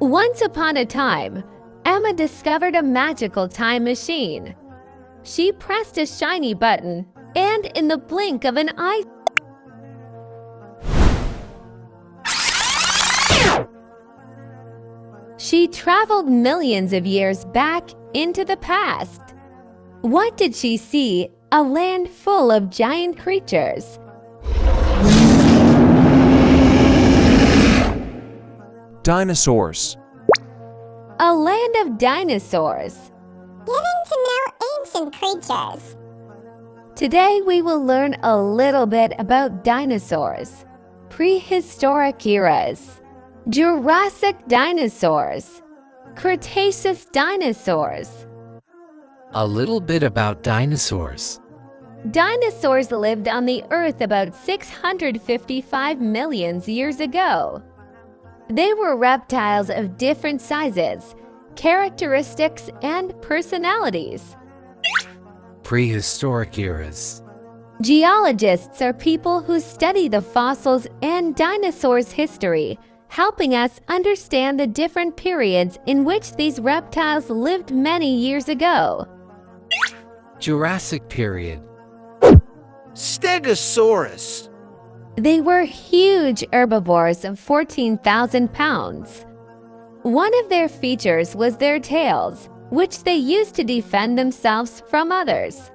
Once upon a time, Emma discovered a magical time machine. She pressed a shiny button, and in the blink of an eye, she traveled millions of years back into the past. What did she see? A land full of giant creatures. Dinosaurs. A land of dinosaurs. Getting to know ancient creatures. Today we will learn a little bit about dinosaurs. Prehistoric eras. Jurassic dinosaurs. Cretaceous dinosaurs. A little bit about dinosaurs. Dinosaurs lived on the Earth about 655 million years ago. They were reptiles of different sizes, characteristics, and personalities. Prehistoric eras. Geologists are people who study the fossils and dinosaurs' history, helping us understand the different periods in which these reptiles lived many years ago. Jurassic period. Stegosaurus. They were huge herbivores of 14,000 pounds. One of their features was their tails, which they used to defend themselves from others.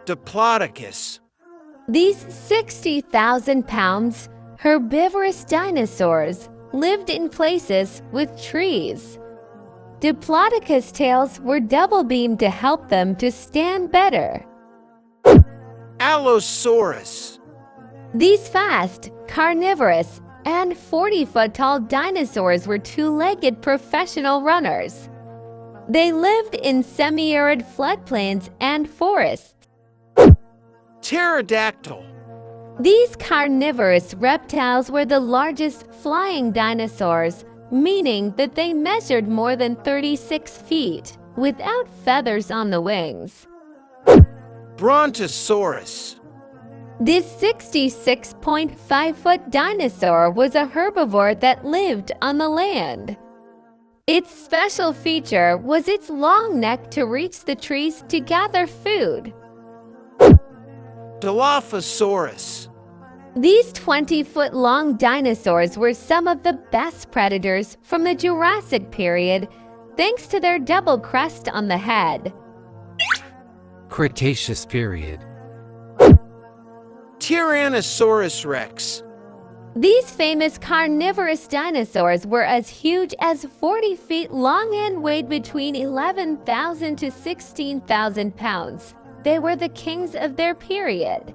Diplodocus. These 60,000 pounds herbivorous dinosaurs lived in places with trees. Diplodocus tails were double-beamed to help them to stand better. Allosaurus. These fast, carnivorous, and 40-foot-tall dinosaurs were two-legged professional runners. They lived in semi-arid floodplains and forests. Pterodactyl. These carnivorous reptiles were the largest flying dinosaurs, meaning that they measured more than 36 feet, without feathers on the wings. Brontosaurus. This 66.5-foot dinosaur was a herbivore that lived on the land. Its special feature was its long neck to reach the trees to gather food. Dilophosaurus. These 20-foot-long dinosaurs were some of the best predators from the Jurassic period, thanks to their double crest on the head. Cretaceous period. Tyrannosaurus rex. These famous carnivorous dinosaurs were as huge as 40 feet long and weighed between 11,000 to 16,000 pounds. They were the kings of their period.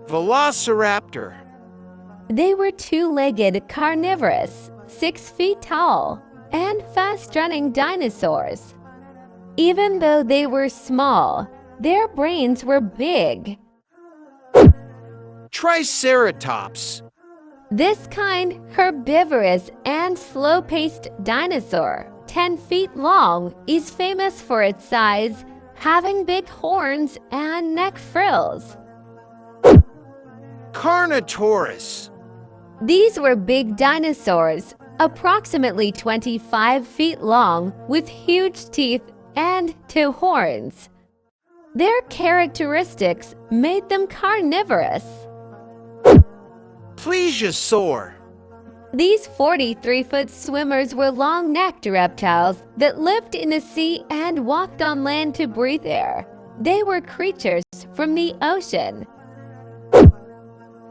Velociraptor. They were two-legged carnivorous, 6 feet tall, and fast-running dinosaurs. Even though they were small, their brains were big. Triceratops. This kind, herbivorous and slow-paced dinosaur, 10 feet long, is famous for its size, having big horns and neck frills. Carnotaurus. These were big dinosaurs, approximately 25 feet long, with huge teeth and 2 horns. Their characteristics made them carnivorous. Plesiosaur. These 43-foot swimmers were long-necked reptiles that lived in the sea and walked on land to breathe air. They were creatures from the ocean.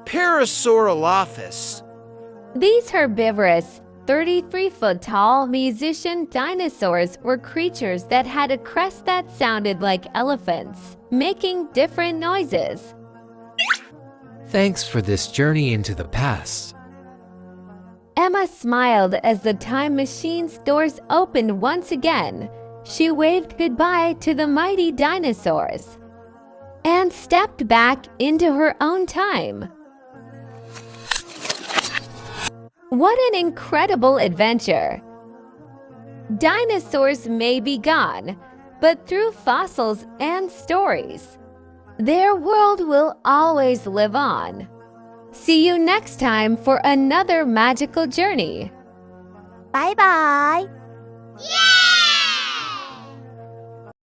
Parasaurolophus. These herbivorous, 33-foot-tall musician dinosaurs were creatures that had a crest that sounded like elephants, making different noises. Thanks for this journey into the past. Emma smiled as the time machine's doors opened once again. She waved goodbye to the mighty dinosaurs and stepped back into her own time. What an incredible adventure! Dinosaurs may be gone, but through fossils and stories, their world will always live on. See you next time for another magical journey. 拜拜。耶！